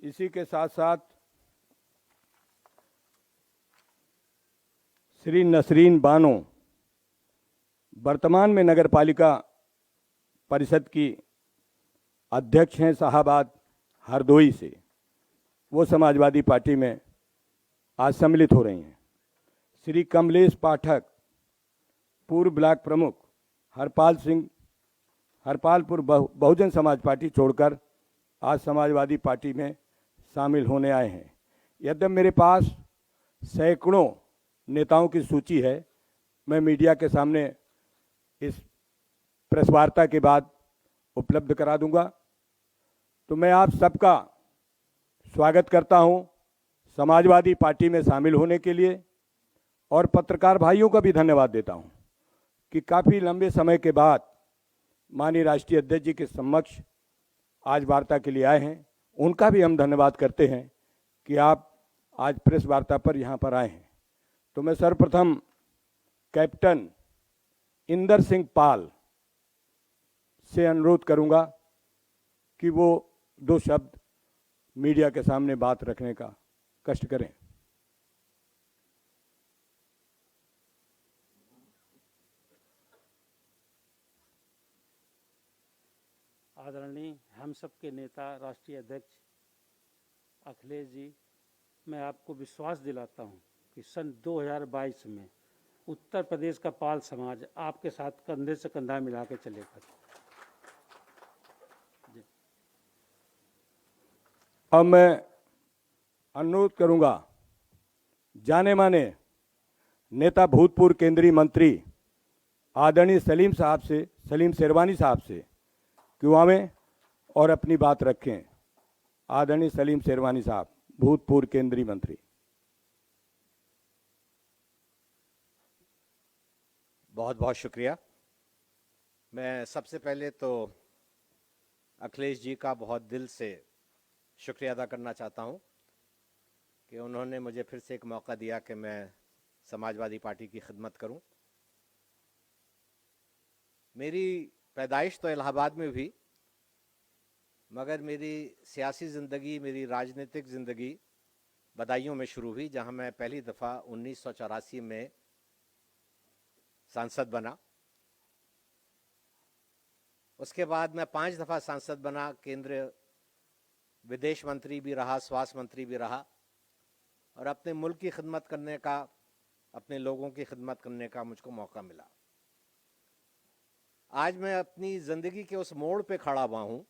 इसी के साथ साथ श्री नसरीन बानो वर्तमान में नगर पालिका परिषद की अध्यक्ष हैं शाहाबाद हरदोई से, वो समाजवादी पार्टी में आज सम्मिलित हो रही हैं। श्री कमलेश पाठक पूर्व ब्लॉक प्रमुख हरपालपुर बहुजन समाज पार्टी छोड़कर आज समाजवादी पार्टी में शामिल होने आए हैं। यद्यपि मेरे पास सैकड़ों नेताओं की सूची है, मैं मीडिया के सामने इस प्रेस वार्ता के बाद उपलब्ध करा दूंगा। तो मैं आप सबका स्वागत करता हूं समाजवादी पार्टी में शामिल होने के लिए, और पत्रकार भाइयों का भी धन्यवाद देता हूं कि काफ़ी लंबे समय के बाद माननीय राष्ट्रीय अध्यक्ष जी के समक्ष आज वार्ता के लिए आए हैं। उनका भी हम धन्यवाद करते हैं कि आप आज प्रेस वार्ता पर यहाँ पर आए हैं। तो मैं सर्वप्रथम कैप्टन इंदर सिंह पाल से अनुरोध करूँगा कि वो 2 शब्द मीडिया के सामने बात रखने का कष्ट करें। आदरणीय हम सब के नेता राष्ट्रीय अध्यक्ष अखिलेश जी, मैं आपको विश्वास दिलाता हूं कि सन 2022 में उत्तर प्रदेश का पाल समाज आपके साथ कंधे से कंधा मिला के चलेगा। अब मैं अनुरोध करूंगा जाने माने नेता भूतपूर्व केंद्रीय मंत्री आदरणीय सलीम शेरवानी साहब से कि वो आवें और अपनी बात रखें। आदरणीय सलीम शेरवानी साहब, भूतपूर्व केंद्रीय मंत्री। बहुत बहुत शुक्रिया। मैं सबसे पहले तो अखिलेश जी का बहुत दिल से शुक्रिया अदा करना चाहता हूं कि उन्होंने मुझे फिर से एक मौका दिया कि मैं समाजवादी पार्टी की खिदमत करूं। मेरी पैदाइश तो इलाहाबाद में हुई, मगर मेरी सियासी ज़िंदगी, मेरी राजनीतिक ज़िंदगी बदायूं में शुरू हुई, जहां मैं पहली दफ़ा 1984 में सांसद बना। उसके बाद मैं 5 दफ़ा सांसद बना, केंद्रीय विदेश मंत्री भी रहा, स्वास्थ्य मंत्री भी रहा, और अपने मुल्क की खिदमत करने का, अपने लोगों की खिदमत करने का मुझको मौका मिला। आज मैं अपनी ज़िंदगी के उस मोड़ पे खड़ा हुआ हूँ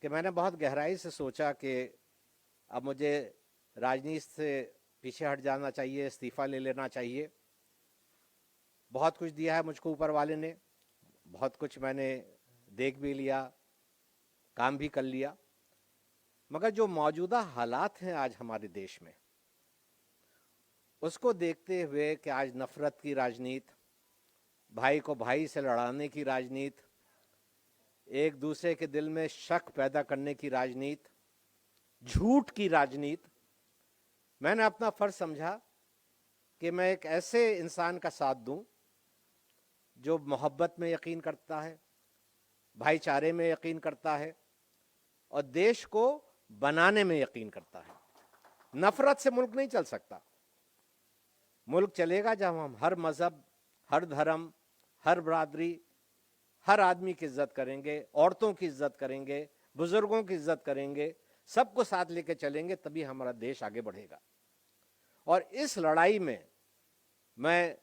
कि मैंने बहुत गहराई से सोचा कि अब मुझे राजनीति से पीछे हट जाना चाहिए, इस्तीफ़ा ले लेना चाहिए। बहुत कुछ दिया है मुझको ऊपर वाले ने, बहुत कुछ मैंने देख भी लिया, काम भी कर लिया, मगर जो मौजूदा हालात हैं आज हमारे देश में, उसको देखते हुए कि आज नफ़रत की राजनीति, भाई को भाई से लड़ाने की राजनीति, एक दूसरे के दिल में शक पैदा करने की राजनीति, झूठ की राजनीति, मैंने अपना फ़र्ज समझा कि मैं एक ऐसे इंसान का साथ दूं जो मोहब्बत में यकीन करता है, भाईचारे में यकीन करता है और देश को बनाने में यकीन करता है। नफ़रत से मुल्क नहीं चल सकता। मुल्क चलेगा जब हम हर मज़हब, हर धर्म, हर बरादरी, हर आदमी की इज्जत करेंगे, औरतों की इज्जत करेंगे, बुजुर्गों की इज्जत करेंगे, सबको साथ लेके चलेंगे, तभी हमारा देश आगे बढ़ेगा। और इस लड़ाई में मैं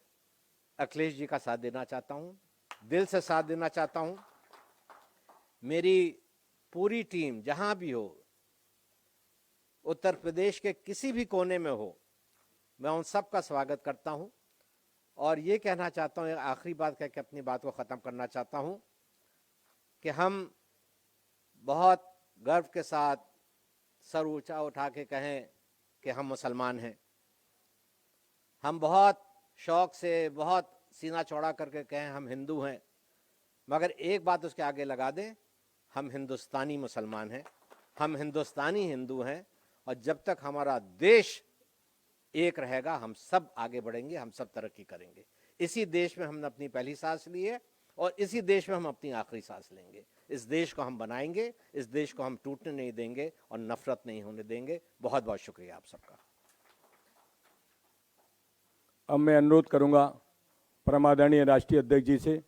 अखिलेश जी का साथ देना चाहता हूं, दिल से साथ देना चाहता हूं। मेरी पूरी टीम जहां भी हो, उत्तर प्रदेश के किसी भी कोने में हो, मैं उन सब का स्वागत करता हूं। और ये कहना चाहता हूं, आखिरी बात कह के अपनी बात को ख़त्म करना चाहता हूं कि हम बहुत गर्व के साथ सर ऊंचा उठा के कहें कि हम मुसलमान हैं। हम बहुत शौक़ से, बहुत सीना चौड़ा करके कहें हम हिंदू हैं, मगर एक बात उसके आगे लगा दें, हम हिंदुस्तानी मुसलमान हैं, हम हिंदुस्तानी हिंदू हैं। और जब तक हमारा देश एक रहेगा, हम सब आगे बढ़ेंगे, हम सब तरक्की करेंगे। इसी देश में हमने अपनी पहली सांस ली है और इसी देश में हम अपनी आखिरी सांस लेंगे। इस देश को हम बनाएंगे, इस देश को हम टूटने नहीं देंगे और नफरत नहीं होने देंगे। बहुत बहुत शुक्रिया आप सबका। अब मैं अनुरोध करूंगा परमादरणीय राष्ट्रीय अध्यक्ष जी से।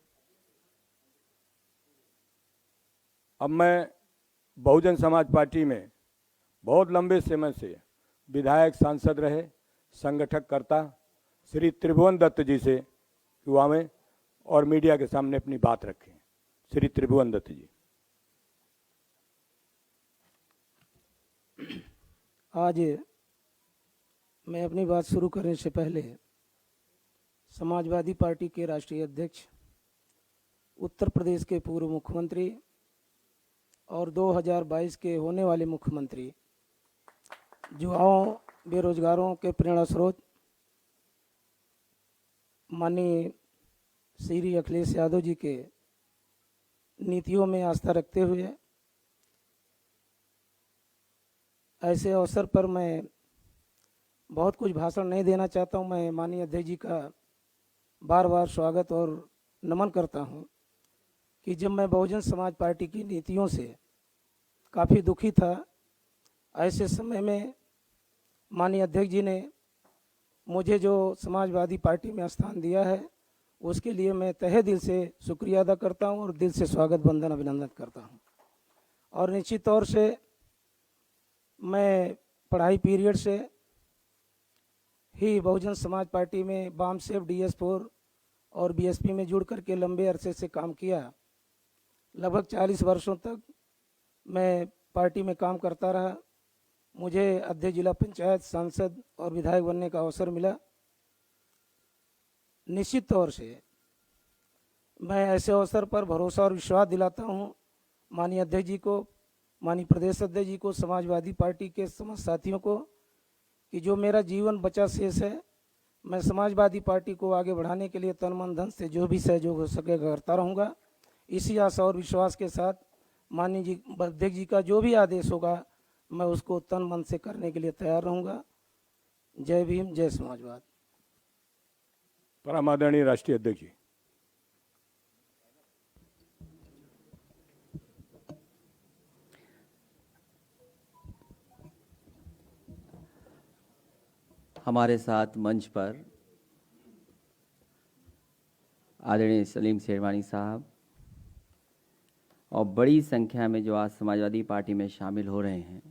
अब मैं बहुजन समाज पार्टी में बहुत लंबे समय से विधायक सांसद रहे संगठक करता श्री त्रिभुवन दत्त जी से युवा में और मीडिया के सामने अपनी बात रखें। श्री त्रिभुवन दत्त जी। आज मैं अपनी बात शुरू करने से पहले समाजवादी पार्टी के राष्ट्रीय अध्यक्ष, उत्तर प्रदेश के पूर्व मुख्यमंत्री और 2022 के होने वाले मुख्यमंत्री, युवाओं बेरोजगारों के प्रेरणा स्रोत माननीय श्री अखिलेश यादव जी के नीतियों में आस्था रखते हुए ऐसे अवसर पर मैं बहुत कुछ भाषण नहीं देना चाहता हूं। मैं माननीय अध्यक्ष जी का बार बार स्वागत और नमन करता हूं कि जब मैं बहुजन समाज पार्टी की नीतियों से काफ़ी दुखी था, ऐसे समय में माननीय अध्यक्ष जी ने मुझे जो समाजवादी पार्टी में स्थान दिया है उसके लिए मैं तहे दिल से शुक्रिया अदा करता हूं और दिल से स्वागत वंदन अभिनंदन करता हूं। और निश्चित तौर से मैं पढ़ाई पीरियड से ही बहुजन समाज पार्टी में बाम सेफ DS4 और BSP में जुड़ करके लंबे अरसे से काम किया। लगभग 40 वर्षों तक मैं पार्टी में काम करता रहा। मुझे अध्यक्ष जिला पंचायत, सांसद और विधायक बनने का अवसर मिला। निश्चित तौर से मैं ऐसे अवसर पर भरोसा और विश्वास दिलाता हूं माननीय अध्यक्ष जी को, माननीय प्रदेश अध्यक्ष जी को, समाजवादी पार्टी के समस्त साथियों को कि जो मेरा जीवन बचा शेष है मैं समाजवादी पार्टी को आगे बढ़ाने के लिए तन मन धन से जो भी सहयोग हो सकेगा करता रहूँगा। इसी आशा और विश्वास के साथ माननीय जी अध्यक्ष जी का जो भी आदेश होगा मैं उसको तन मन से करने के लिए तैयार रहूँगा। जय भीम, जय समाजवाद। परमादरणीय राष्ट्रीय अध्यक्ष जी। हमारे साथ मंच पर आदरणीय सलीम शेरवानी साहब और बड़ी संख्या में जो आज समाजवादी पार्टी में शामिल हो रहे हैं,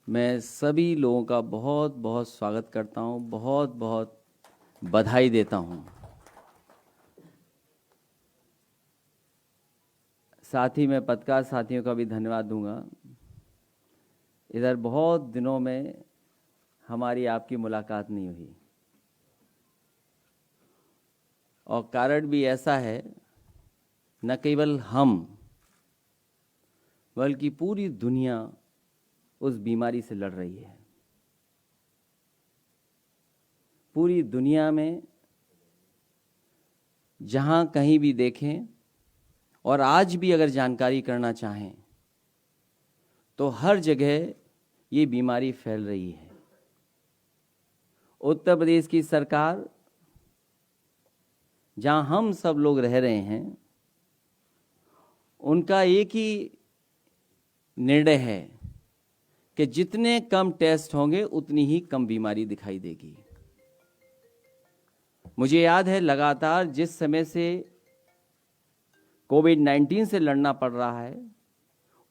मैं सभी लोगों का बहुत बहुत स्वागत करता हूं, बहुत बहुत बधाई देता हूं। साथ ही मैं पत्रकार साथियों का भी धन्यवाद दूंगा। इधर बहुत दिनों में हमारी आपकी मुलाकात नहीं हुई और कारण भी ऐसा है, न केवल हम बल्कि पूरी दुनिया उस बीमारी से लड़ रही है। पूरी दुनिया में जहां कहीं भी देखें और आज भी अगर जानकारी करना चाहें तो हर जगह ये बीमारी फैल रही है। उत्तर प्रदेश की सरकार, जहां हम सब लोग रह रहे हैं, उनका एक ही निर्णय है कि जितने कम टेस्ट होंगे उतनी ही कम बीमारी दिखाई देगी। मुझे याद है लगातार जिस समय से कोविड-19 से लड़ना पड़ रहा है,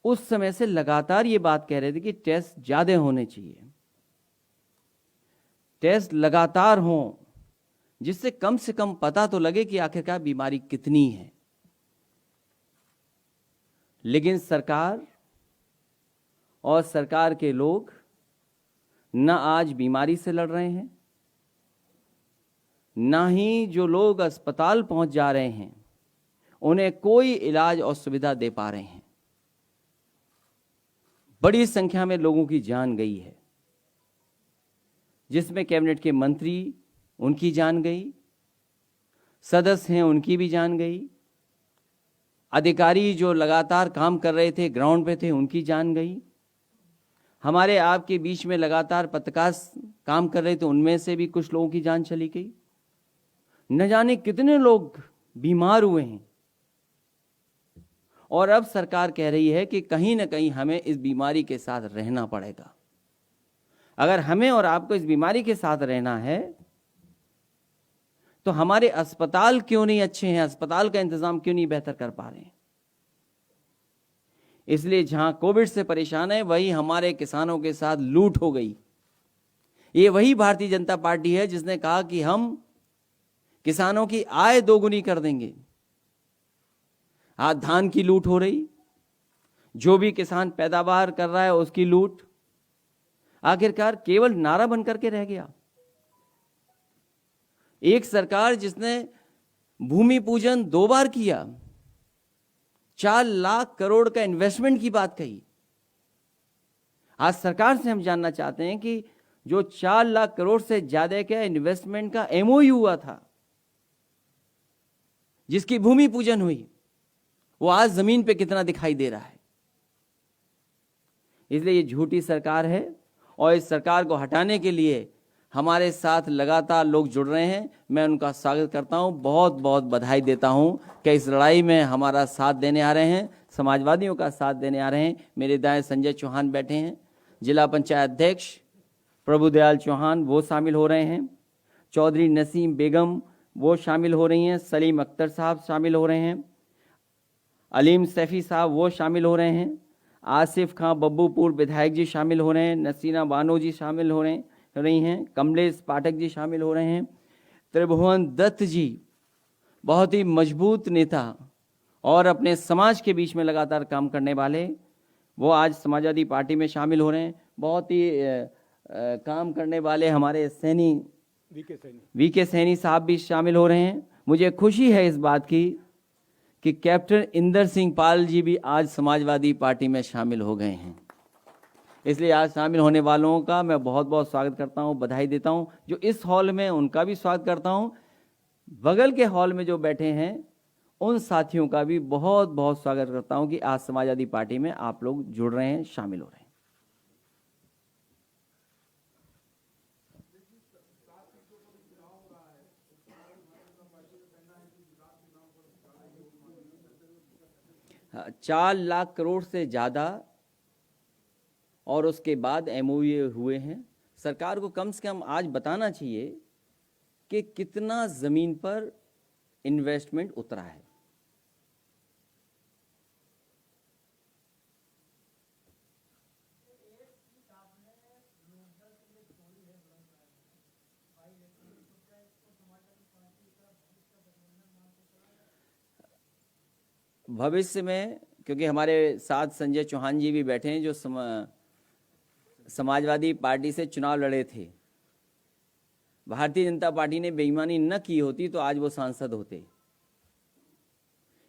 उस समय से लगातार ये बात कह रहे थे कि टेस्ट ज्यादा होने चाहिए, टेस्ट लगातार हों, जिससे कम से कम पता तो लगे कि आखिरकार बीमारी कितनी है। लेकिन सरकार और सरकार के लोग न आज बीमारी से लड़ रहे हैं, ना ही जो लोग अस्पताल पहुंच जा रहे हैं उन्हें कोई इलाज और सुविधा दे पा रहे हैं। बड़ी संख्या में लोगों की जान गई है, जिसमें कैबिनेट के मंत्री, उनकी जान गई, सदस्य हैं उनकी भी जान गई, अधिकारी जो लगातार काम कर रहे थे, ग्राउंड पे थे, उनकी जान गई, हमारे आपके बीच में लगातार पत्रकार काम कर रहे थे, उनमें से भी कुछ लोगों की जान चली गई। न जाने कितने लोग बीमार हुए हैं। और अब सरकार कह रही है कि कहीं ना कहीं हमें इस बीमारी के साथ रहना पड़ेगा। अगर हमें और आपको इस बीमारी के साथ रहना है तो हमारे अस्पताल क्यों नहीं अच्छे हैं, अस्पताल का इंतजाम क्यों नहीं बेहतर कर पा रहे हैं। इसलिए जहां कोविड से परेशान है वही हमारे किसानों के साथ लूट हो गई। ये वही भारतीय जनता पार्टी है जिसने कहा कि हम किसानों की आय दोगुनी कर देंगे। आज धान की लूट हो रही, जो भी किसान पैदावार कर रहा है उसकी लूट, आखिरकार केवल नारा बनकर के रह गया। एक सरकार जिसने भूमि पूजन 2 बार किया, 4 लाख करोड़ का इन्वेस्टमेंट की बात कही। आज सरकार से हम जानना चाहते हैं कि जो 4 लाख करोड़ से ज्यादा का इन्वेस्टमेंट का एमओयू हुआ था, जिसकी भूमि पूजन हुई, वो आज जमीन पे कितना दिखाई दे रहा है। इसलिए ये झूठी सरकार है और इस सरकार को हटाने के लिए हमारे साथ लगातार लोग जुड़ रहे हैं। मैं उनका स्वागत करता हूं, बहुत बहुत बधाई देता हूं कि इस लड़ाई में हमारा साथ देने आ रहे हैं, समाजवादियों का साथ देने आ रहे हैं। मेरे दाएं संजय चौहान बैठे हैं, जिला पंचायत अध्यक्ष प्रभुदयाल चौहान वो शामिल हो रहे हैं, चौधरी नसीम बेगम वो शामिल हो रही हैं, सलीम अख्तर साहब शामिल हो रहे हैं, अलीम सैफी साहब वो शामिल हो रहे हैं, आसिफ खां बब्बूपुर विधायक जी शामिल हो रहे हैं, नसीना बानो जी शामिल हो रही हैं, कमलेश पाठक जी शामिल हो रहे हैं, त्रिभुवन दत्त जी बहुत ही मजबूत नेता और अपने समाज के बीच में लगातार काम करने वाले, वो आज समाजवादी पार्टी में शामिल हो रहे हैं। बहुत ही काम करने वाले हमारे सैनी वीके सैनी साहब भी शामिल हो रहे हैं। मुझे खुशी है इस बात की कि कैप्टन इंदर सिंह पाल जी भी आज समाजवादी पार्टी में शामिल हो गए हैं। इसलिए आज शामिल होने वालों का मैं बहुत बहुत स्वागत करता हूं, बधाई देता हूं। जो इस हॉल में उनका भी स्वागत करता हूं, बगल के हॉल में जो बैठे हैं उन साथियों का भी बहुत बहुत स्वागत करता हूं कि आज समाजवादी पार्टी में आप लोग जुड़ रहे हैं, शामिल हो रहे हैं। हाँ, 4 लाख करोड़ से ज़्यादा और उसके बाद एमओयू हुए हैं। सरकार को कम से कम आज बताना चाहिए कि कितना ज़मीन पर इन्वेस्टमेंट उतरा है। भविष्य में, क्योंकि हमारे साथ संजय चौहान जी भी बैठे हैं जो समाजवादी पार्टी से चुनाव लड़े थे। भारतीय जनता पार्टी ने बेईमानी न की होती तो आज वो सांसद होते।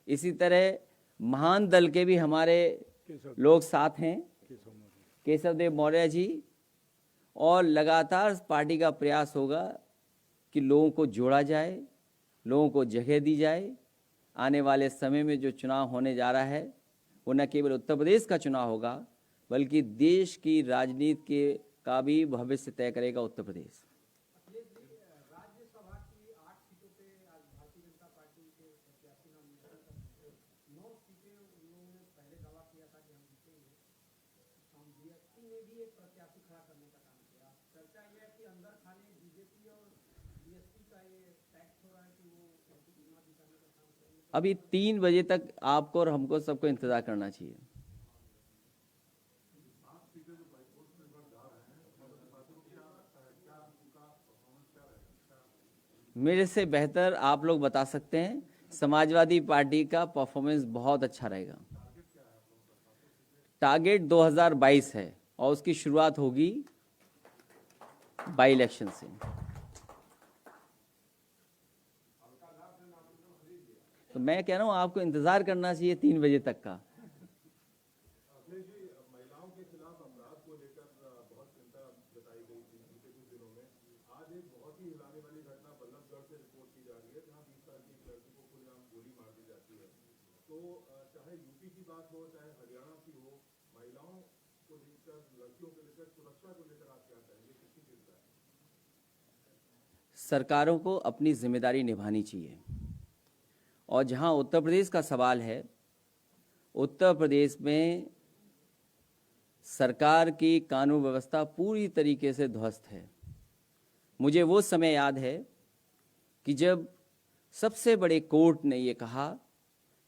इसी तरह महान दल के भी हमारे लोग साथ हैं, केशव देव मौर्य जी, और लगातार पार्टी का प्रयास होगा कि लोगों को जोड़ा जाए, लोगों को जगह दी जाए। आने वाले समय में जो चुनाव होने जा रहा है वो न केवल उत्तर प्रदेश का चुनाव होगा बल्कि देश की राजनीति का भी भविष्य तय करेगा उत्तर प्रदेश। राज्यसभा की 8 सीटों पे आज भारतीय जनता पार्टी के प्रत्याशी नाम निकल सकते हैं। 9 सीटें उन्होंने पहले दावा किया था कि हम जीतेंगे। हम बीएसपी में भी एक प्रत्याशी खड़ा करने का काम किया। चर्चा यह है कि अंदर खाने बीजेपी और बीएसपी का ये टैक्स हो रहा है कि वो चुनाव जिताने का काम करेंगे। अभी 3 बजे तक आपको और हमको सबको इंतजार करना चाहिए। मेरे से बेहतर आप लोग बता सकते हैं। समाजवादी पार्टी का परफॉर्मेंस बहुत अच्छा रहेगा। टारगेट 2022 है और उसकी शुरुआत होगी बाई इलेक्शन से। तो मैं कह रहा हूं आपको इंतजार करना चाहिए 3 बजे तक का। सरकारों को अपनी जिम्मेदारी निभानी चाहिए और जहां उत्तर प्रदेश का सवाल है उत्तर प्रदेश में सरकार की कानून व्यवस्था पूरी तरीके से ध्वस्त है। मुझे वो समय याद है कि जब सबसे बड़े कोर्ट ने ये कहा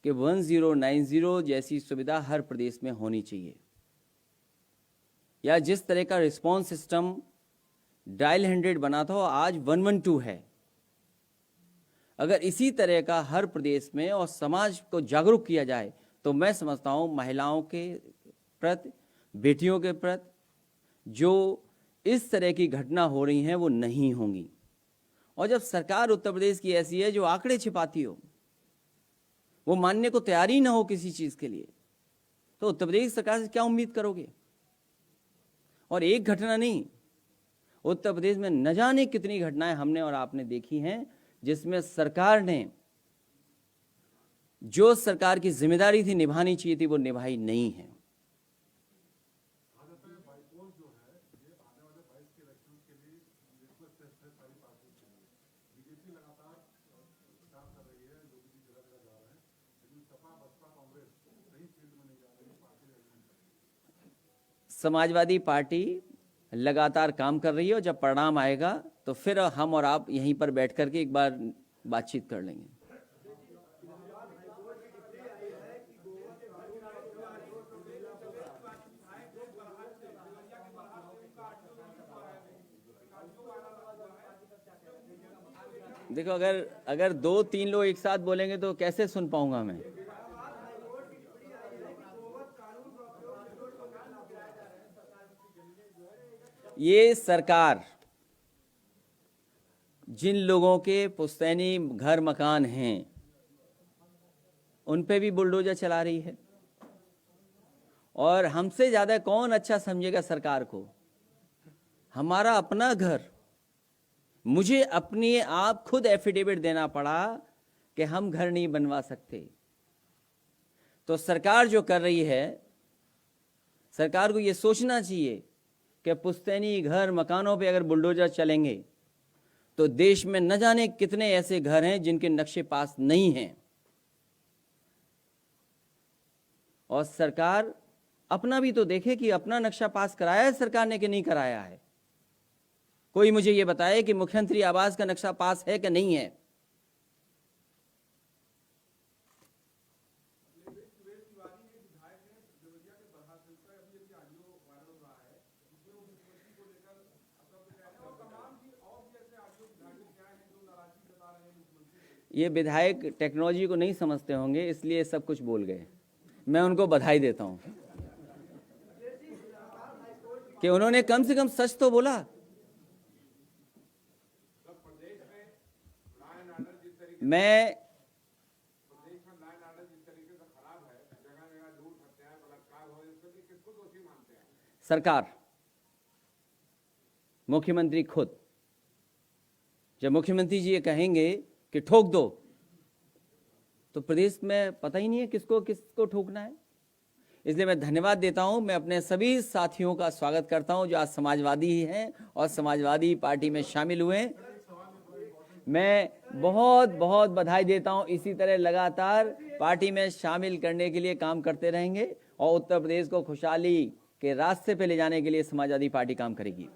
कि 1090 जैसी सुविधा हर प्रदेश में होनी चाहिए, या जिस तरह का रिस्पांस सिस्टम डायल 100 बना था आज 112 है। अगर इसी तरह का हर प्रदेश में और समाज को जागरूक किया जाए तो मैं समझता हूं महिलाओं के प्रति, बेटियों के प्रति जो इस तरह की घटना हो रही हैं वो नहीं होंगी। और जब सरकार उत्तर प्रदेश की ऐसी है जो आंकड़े छिपाती हो, वो मानने को तैयार ही ना हो किसी चीज के लिए, तो उत्तर प्रदेश सरकार से क्या उम्मीद करोगे? और एक घटना नहीं, उत्तर प्रदेश में न जाने कितनी घटनाएं हमने और आपने देखी हैं जिसमें सरकार ने जो सरकार की जिम्मेदारी थी निभानी चाहिए थी वो निभाई नहीं है। समाजवादी पार्टी लगातार काम कर रही है और जब परिणाम आएगा तो फिर हम और आप यहीं पर बैठ करके एक बार बातचीत कर लेंगे। देखो, अगर 2-3 लोग एक साथ बोलेंगे तो कैसे सुन पाऊंगा मैं? ये सरकार जिन लोगों के पुश्तैनी घर मकान हैं उन पे भी बुलडोजर चला रही है, और हमसे ज्यादा कौन अच्छा समझेगा सरकार को? हमारा अपना घर, मुझे अपने आप खुद एफिडेविट देना पड़ा कि हम घर नहीं बनवा सकते। तो सरकार जो कर रही है, सरकार को यह सोचना चाहिए कि पुश्तैनी घर मकानों पे अगर बुलडोजर चलेंगे तो देश में न जाने कितने ऐसे घर हैं जिनके नक्शे पास नहीं हैं। और सरकार अपना भी तो देखे कि अपना नक्शा पास कराया है सरकार ने कि नहीं कराया है। कोई मुझे ये बताए कि मुख्यमंत्री आवास का नक्शा पास है कि नहीं है। ये विधायक टेक्नोलॉजी को नहीं समझते होंगे इसलिए सब कुछ बोल गए। मैं उनको बधाई देता हूं कि उन्होंने कम से कम सच तो बोला। मैं सरकार, मुख्यमंत्री खुद, जब मुख्यमंत्री जी ये कहेंगे कि ठोक दो तो प्रदेश में पता ही नहीं है किसको ठोकना है। इसलिए मैं धन्यवाद देता हूं। मैं अपने सभी साथियों का स्वागत करता हूं जो आज समाजवादी ही हैं और समाजवादी पार्टी में शामिल हुए। मैं बहुत बहुत बधाई देता हूं। इसी तरह लगातार पार्टी में शामिल करने के लिए काम करते रहेंगे और उत्तर प्रदेश को खुशहाली के रास्ते पे ले जाने के लिए समाजवादी पार्टी काम करेगी।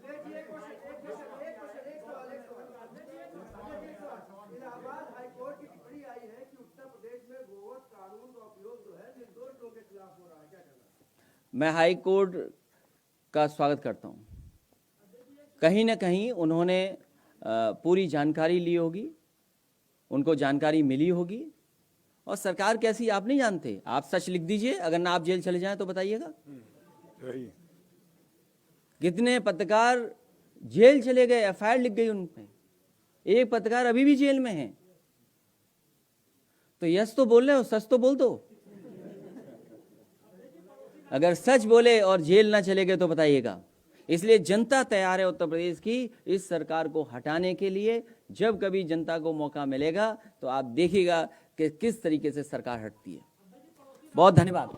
मैं हाई कोर्ट का स्वागत करता हूं। कहीं ना कहीं उन्होंने पूरी जानकारी ली होगी, उनको जानकारी मिली होगी। और सरकार कैसी आप नहीं जानते। आप सच लिख दीजिए, अगर ना आप जेल चले जाएं तो बताइएगा। कितने पत्रकार जेल चले गए, एफआईआर लिख गई उन पे। एक पत्रकार अभी भी जेल में है। तो यस तो बोल रहे हो, सच तो बोल दो। अगर सच बोले और जेल ना चले गए तो बताइएगा। इसलिए जनता तैयार है उत्तर प्रदेश की इस सरकार को हटाने के लिए। जब कभी जनता को मौका मिलेगा तो आप देखिएगा कि किस तरीके से सरकार हटती है। बहुत धन्यवाद।